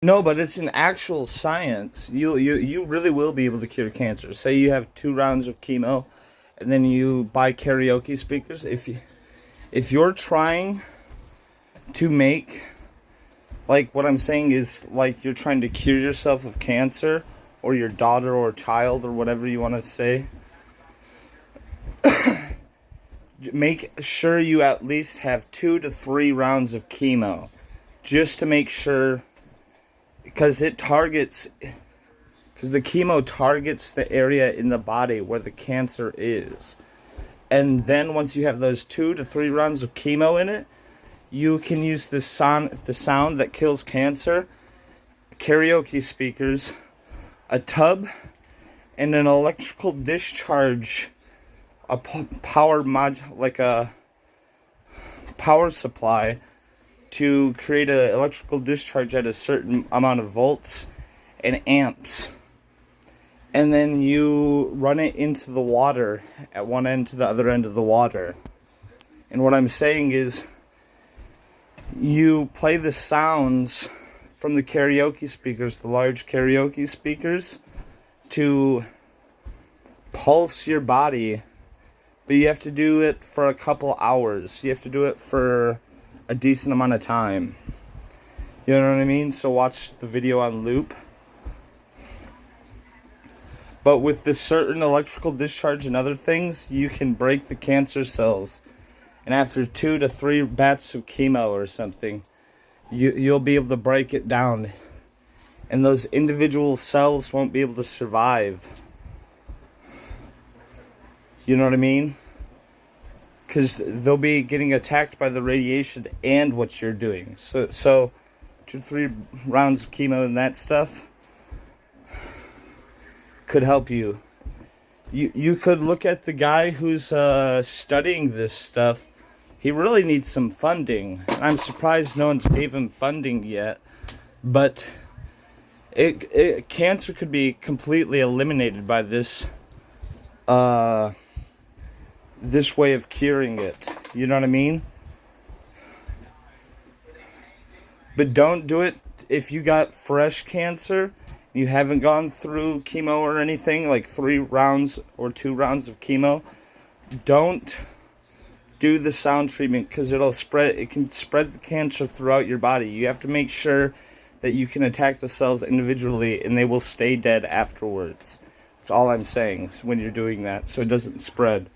No, but it's an actual science. You really will be able to cure cancer. Say you have 2 rounds of chemo, and then you buy karaoke speakers. If you're trying to make, like, what I'm saying is, like, you're trying to cure yourself of cancer, or your daughter or child or whatever you want to say, make sure you at least have 2 to 3 rounds of chemo, just to make sure, because the chemo targets the area in the body where the cancer is. And then once you have those 2 to 3 rounds of chemo in it, you can use the sound that kills cancer, karaoke speakers, a tub, and an electrical discharge, a like a power supply, to create an electrical discharge at a certain amount of volts and amps. And then you run it into the water at one end to the other end of the water. And what I'm saying is, you play the sounds from the karaoke speakers, the large karaoke speakers, to pulse your body. But you have to do it for a couple hours. You have to do it for a decent amount of time. You know what I mean? So watch the video on loop. But with this certain electrical discharge and other things, you can break the cancer cells. And after 2 to 3 bats of chemo or something, you'll be able to break it down. And those individual cells won't be able to survive. You know what I mean? Because they'll be getting attacked by the radiation and what you're doing. So 2 to 3 rounds of chemo and that stuff could help you. You could look at the guy who's studying this stuff. He really needs some funding. I'm surprised no one's gave him funding yet. But cancer could be completely eliminated by this this way of curing it. You know what I mean? But don't do it if you got fresh cancer. You haven't gone through chemo or anything, like 3 rounds or 2 rounds of chemo. Don't do the sound treatment, because it can spread the cancer throughout your body. You have to make sure that you can attack the cells individually and they will stay dead afterwards. That's all I'm saying when you're doing that, so it doesn't spread.